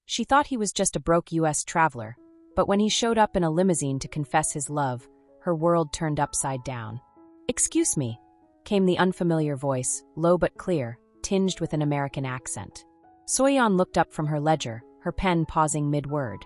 She thought he was just a broke U.S. traveler, but when he showed up in a limousine to confess his love, her world turned upside down. "Excuse me," came the unfamiliar voice, low but clear, tinged with an American accent. Soyeon looked up from her ledger, her pen pausing mid-word.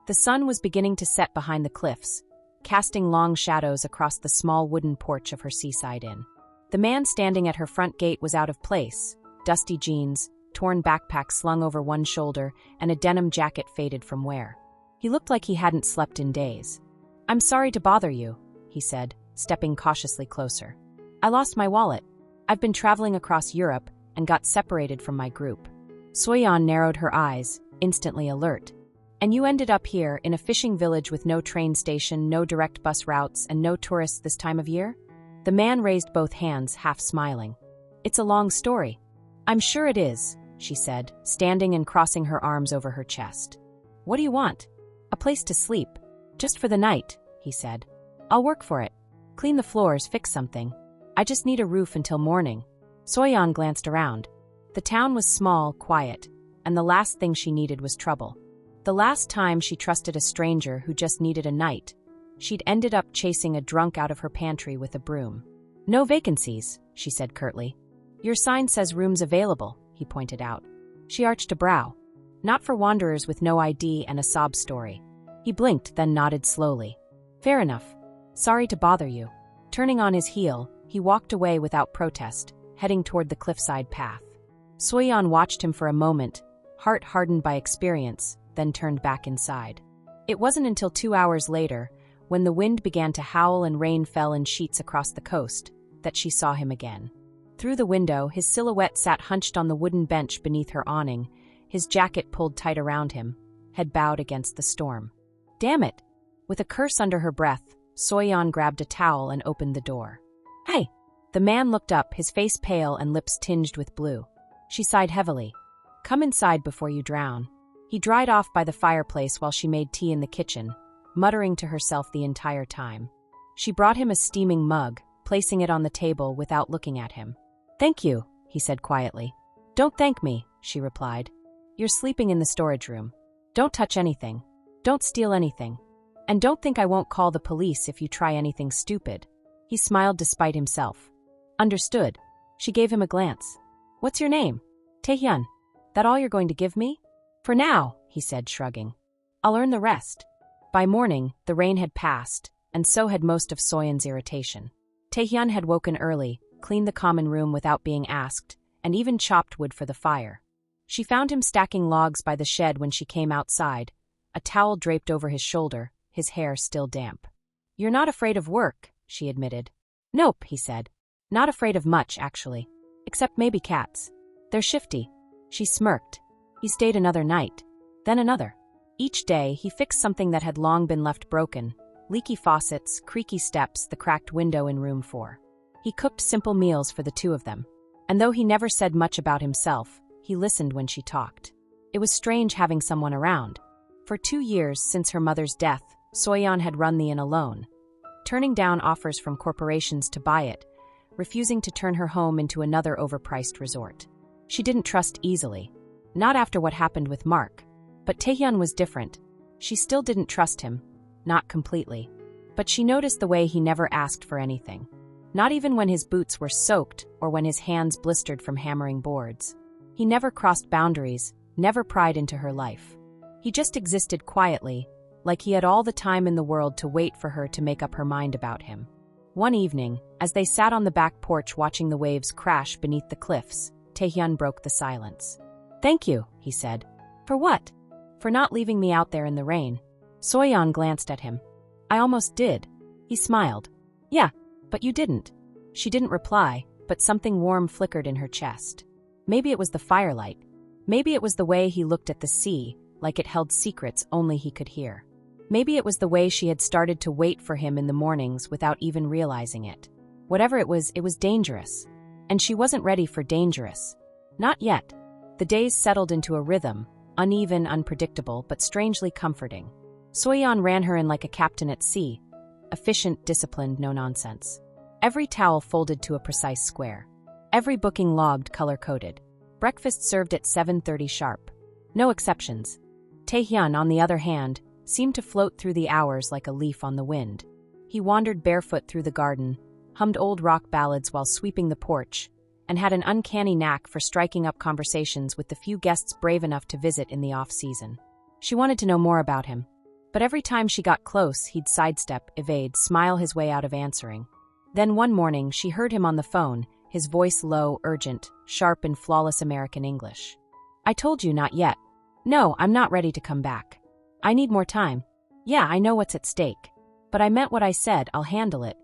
The sun was beginning to set behind the cliffs, casting long shadows across the small wooden porch of her seaside inn. The man standing at her front gate was out of place, dusty jeans, torn backpack slung over one shoulder, and a denim jacket faded from wear. He looked like he hadn't slept in days. "I'm sorry to bother you," he said, stepping cautiously closer. "I lost my wallet. I've been traveling across Europe and got separated from my group." Soyeon narrowed her eyes, instantly alert. "And you ended up here, in a fishing village with no train station, no direct bus routes, and no tourists this time of year?" The man raised both hands, half smiling. "It's a long story." "I'm sure it is," she said, standing and crossing her arms over her chest. "What do you want?" "A place to sleep. Just for the night," he said. "I'll work for it. Clean the floors, fix something. I just need a roof until morning." Soyeon glanced around. The town was small, quiet, and the last thing she needed was trouble. The last time she trusted a stranger who just needed a night, she'd ended up chasing a drunk out of her pantry with a broom. "No vacancies," she said curtly. "Your sign says rooms available," he pointed out. She arched a brow. "Not for wanderers with no ID and a sob story." He blinked, then nodded slowly. "Fair enough. Sorry to bother you." Turning on his heel, he walked away without protest, heading toward the cliffside path. Soyeon watched him for a moment, heart hardened by experience, then turned back inside. It wasn't until 2 hours later, when the wind began to howl and rain fell in sheets across the coast, that she saw him again. Through the window, his silhouette sat hunched on the wooden bench beneath her awning, his jacket pulled tight around him, head bowed against the storm. "Damn it!" With a curse under her breath, Soyeon grabbed a towel and opened the door. "Hey!" The man looked up, his face pale and lips tinged with blue. She sighed heavily. "Come inside before you drown." He dried off by the fireplace while she made tea in the kitchen, muttering to herself the entire time. She brought him a steaming mug, placing it on the table without looking at him. "Thank you," he said quietly. "Don't thank me," she replied. "You're sleeping in the storage room. Don't touch anything. Don't steal anything. And don't think I won't call the police if you try anything stupid." He smiled despite himself. "Understood." She gave him a glance. "What's your name?" "Taehyun." "That all you're going to give me?" "For now," he said, shrugging. "I'll earn the rest." By morning, the rain had passed, and so had most of Soyeon's irritation. Taehyun had woken early, cleaned the common room without being asked, and even chopped wood for the fire. She found him stacking logs by the shed when she came outside, a towel draped over his shoulder, his hair still damp. "You're not afraid of work," she admitted. "Nope," he said. "Not afraid of much, actually. Except maybe cats. They're shifty." She smirked. He stayed another night. Then another. Each day, he fixed something that had long been left broken: leaky faucets, creaky steps, the cracked window in room 4. He cooked simple meals for the two of them. And though he never said much about himself, he listened when she talked. It was strange having someone around. For 2 years since her mother's death, Soyeon had run the inn alone, turning down offers from corporations to buy it, refusing to turn her home into another overpriced resort. She didn't trust easily. Not after what happened with Mark. But Taehyun was different. She still didn't trust him. Not completely. But she noticed the way he never asked for anything. Not even when his boots were soaked or when his hands blistered from hammering boards. He never crossed boundaries, never pried into her life. He just existed quietly, like he had all the time in the world to wait for her to make up her mind about him. One evening, as they sat on the back porch watching the waves crash beneath the cliffs, Taehyun broke the silence. "Thank you," he said. "For what?" "For not leaving me out there in the rain." Soyeon glanced at him. "I almost did." He smiled. "Yeah, but you didn't." She didn't reply, but something warm flickered in her chest. Maybe it was the firelight. Maybe it was the way he looked at the sea, like it held secrets only he could hear. Maybe it was the way she had started to wait for him in the mornings without even realizing it. Whatever it was dangerous. And she wasn't ready for dangerous. Not yet. The days settled into a rhythm, uneven, unpredictable, but strangely comforting. Soyeon ran her in like a captain at sea, efficient, disciplined, no nonsense. Every towel folded to a precise square. Every booking logged, color-coded. Breakfast served at 7:30 sharp. No exceptions. Taehyun, on the other hand, seemed to float through the hours like a leaf on the wind. He wandered barefoot through the garden, hummed old rock ballads while sweeping the porch, and had an uncanny knack for striking up conversations with the few guests brave enough to visit in the off-season. She wanted to know more about him, but every time she got close, he'd sidestep, evade, smile his way out of answering. Then one morning, she heard him on the phone, his voice low, urgent, sharp in flawless American English. "I told you not yet. No, I'm not ready to come back. I need more time. Yeah, I know what's at stake. But I meant what I said, I'll handle it."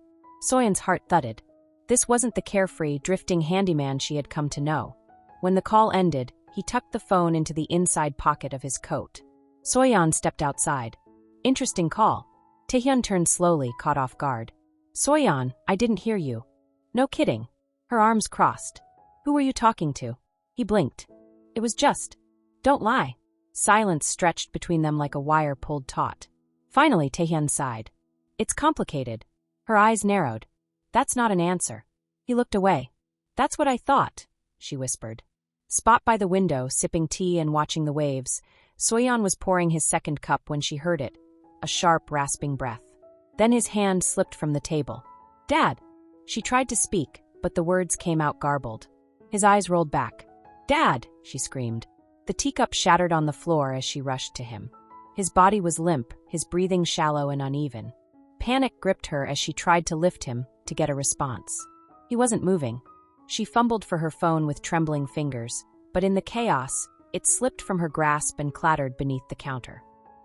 Soyeon's heart thudded. This wasn't the carefree, drifting handyman she had come to know. When the call ended, he tucked the phone into the inside pocket of his coat. Soyeon stepped outside. "Interesting call." Taehyun turned slowly, caught off guard. "Soyeon, I didn't hear you." "No kidding." Her arms crossed. "Who were you talking to?" He blinked. "It was just..." "Don't lie." Silence stretched between them like a wire pulled taut. Finally, Taehyun sighed. "It's complicated." Her eyes narrowed. "That's not an answer." He looked away. "That's what I thought," she whispered. Spot by the window, sipping tea and watching the waves, Soyeon was pouring his second cup when she heard it, a sharp, rasping breath. Then his hand slipped from the table. "Dad!" She tried to speak, but the words came out garbled. His eyes rolled back. "Dad!" she screamed. The teacup shattered on the floor as she rushed to him. His body was limp, his breathing shallow and uneven. Panic gripped her as she tried to lift him, to get a response. He wasn't moving. She fumbled for her phone with trembling fingers, but in the chaos, it slipped from her grasp and clattered beneath the counter.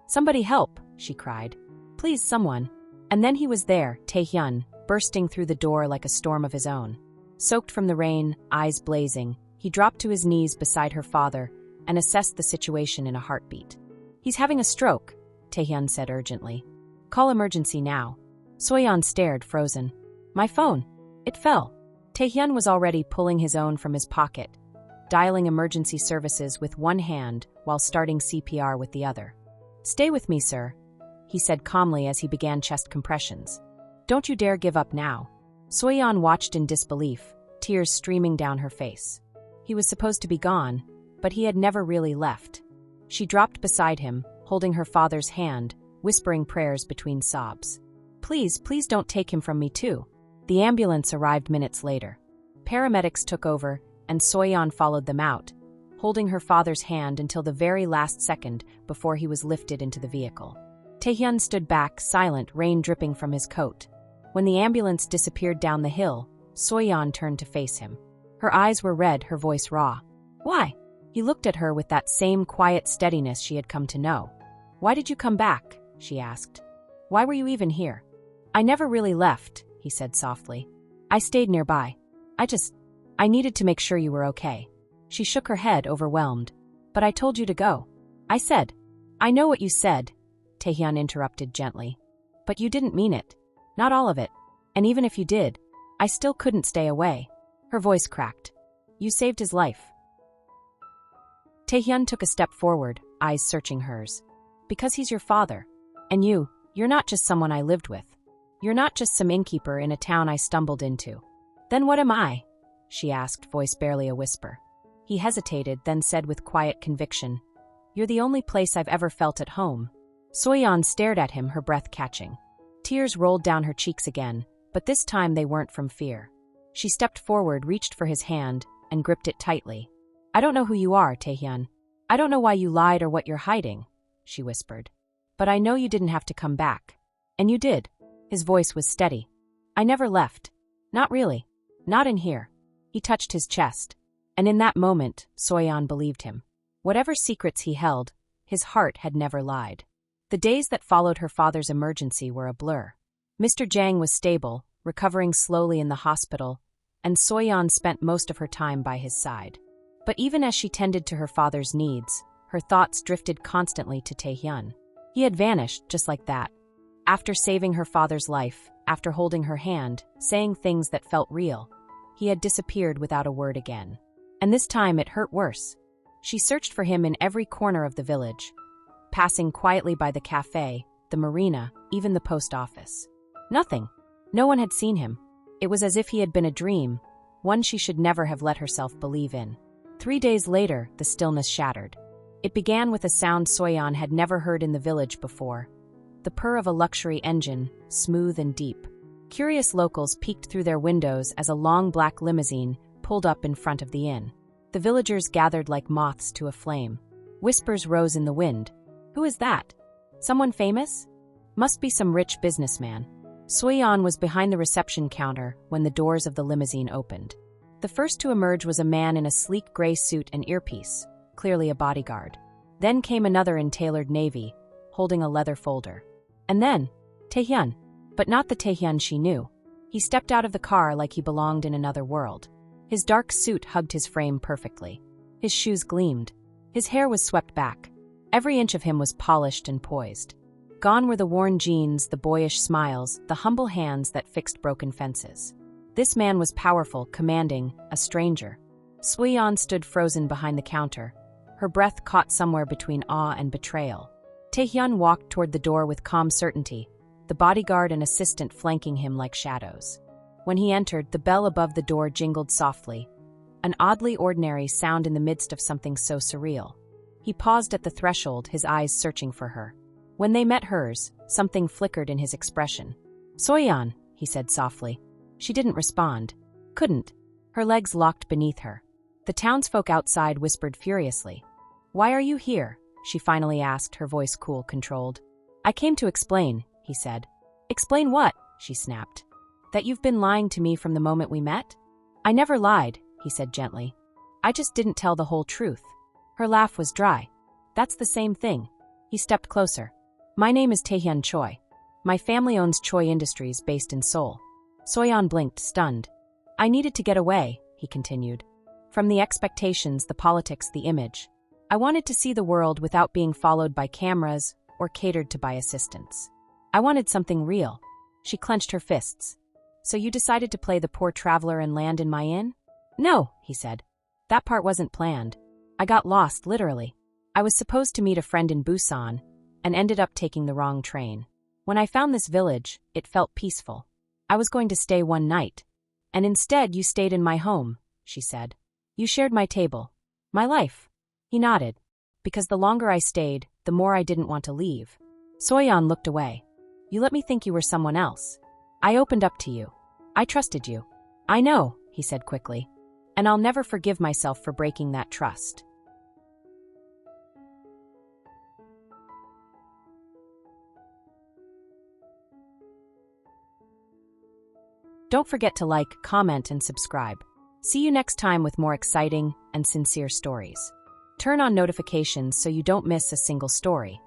"Somebody help!" she cried. "Please, someone." And then he was there, Taehyun, bursting through the door like a storm of his own. Soaked from the rain, eyes blazing, he dropped to his knees beside her father and assessed the situation in a heartbeat. "He's having a stroke," Taehyun said urgently. "Call emergency now." Soyeon stared, frozen. "My phone. It fell." Taehyun was already pulling his own from his pocket, dialing emergency services with one hand while starting CPR with the other. "Stay with me, sir," he said calmly as he began chest compressions. "Don't you dare give up now." Soyeon watched in disbelief, tears streaming down her face. He was supposed to be gone, but he had never really left. She dropped beside him, holding her father's hand, whispering prayers between sobs. "Please, please don't take him from me too." The ambulance arrived minutes later. Paramedics took over, and Soyeon followed them out, holding her father's hand until the very last second before he was lifted into the vehicle. Taehyun stood back, silent, rain dripping from his coat. When the ambulance disappeared down the hill, Soyeon turned to face him. Her eyes were red, her voice raw. "Why?" He looked at her with that same quiet steadiness she had come to know. "Why did you come back?" she asked. "Why were you even here?" "I never really left," he said softly. "I stayed nearby. I needed to make sure you were okay." She shook her head, overwhelmed. "But I told you to go." "I said." "I know what you said," Taehyun interrupted gently. "But you didn't mean it. Not all of it. And even if you did, I still couldn't stay away." Her voice cracked. "You saved his life." Taehyun took a step forward, eyes searching hers. "Because he's your father. And you're not just someone I lived with. You're not just some innkeeper in a town I stumbled into." "Then what am I?" she asked, voice barely a whisper. He hesitated, then said with quiet conviction, "You're the only place I've ever felt at home." Soyeon stared at him, her breath catching. Tears rolled down her cheeks again, but this time they weren't from fear. She stepped forward, reached for his hand, and gripped it tightly. "I don't know who you are, Taehyun. I don't know why you lied or what you're hiding," she whispered. "But I know you didn't have to come back. And you did." His voice was steady. "I never left. Not really. Not in here." He touched his chest. And in that moment, Soyeon believed him. Whatever secrets he held, his heart had never lied. The days that followed her father's emergency were a blur. Mr. Jang was stable, recovering slowly in the hospital, and Soyeon spent most of her time by his side. But even as she tended to her father's needs, her thoughts drifted constantly to Taehyun. He had vanished just like that. After saving her father's life, after holding her hand, saying things that felt real, he had disappeared without a word again. And this time it hurt worse. She searched for him in every corner of the village, passing quietly by the cafe, the marina, even the post office. Nothing. No one had seen him. It was as if he had been a dream, one she should never have let herself believe in. 3 days later, the stillness shattered. It began with a sound Soyeon had never heard in the village before. The purr of a luxury engine, smooth and deep. Curious locals peeked through their windows as a long black limousine pulled up in front of the inn. The villagers gathered like moths to a flame. Whispers rose in the wind. Who is that? Someone famous? Must be some rich businessman. Soyeon was behind the reception counter when the doors of the limousine opened. The first to emerge was a man in a sleek gray suit and earpiece, clearly a bodyguard. Then came another in tailored navy, holding a leather folder. And then, Taehyun. But not the Taehyun she knew. He stepped out of the car like he belonged in another world. His dark suit hugged his frame perfectly. His shoes gleamed. His hair was swept back. Every inch of him was polished and poised. Gone were the worn jeans, the boyish smiles, the humble hands that fixed broken fences. This man was powerful, commanding, a stranger. Soyeon stood frozen behind the counter, her breath caught somewhere between awe and betrayal. Taehyun walked toward the door with calm certainty, the bodyguard and assistant flanking him like shadows. When he entered, the bell above the door jingled softly, an oddly ordinary sound in the midst of something so surreal. He paused at the threshold, his eyes searching for her. When they met hers, something flickered in his expression. "Soyeon," he said softly. She didn't respond. Couldn't. Her legs locked beneath her. The townsfolk outside whispered furiously. "Why are you here?" she finally asked, her voice cool, controlled. "I came to explain," he said. "Explain what?" she snapped. "That you've been lying to me from the moment we met?" "I never lied," he said gently. "I just didn't tell the whole truth." Her laugh was dry. "That's the same thing." He stepped closer. "My name is Taehyun Choi. My family owns Choi Industries based in Seoul." Soyeon blinked, stunned. "I needed to get away," he continued. "From the expectations, the politics, the image. I wanted to see the world without being followed by cameras or catered to by assistants. I wanted something real." She clenched her fists. "So you decided to play the poor traveler and land in my inn?" "No," he said. "That part wasn't planned. I got lost, literally. I was supposed to meet a friend in Busan and ended up taking the wrong train. When I found this village, it felt peaceful. I was going to stay one night. And instead you stayed in my home," she said. "You shared my table. My life." He nodded. "Because the longer I stayed, the more I didn't want to leave." Soyeon looked away. "You let me think you were someone else. I opened up to you. I trusted you." "I know," he said quickly. "And I'll never forgive myself for breaking that trust." Don't forget to like, comment, and subscribe. See you next time with more exciting and sincere stories. Turn on notifications so you don't miss a single story.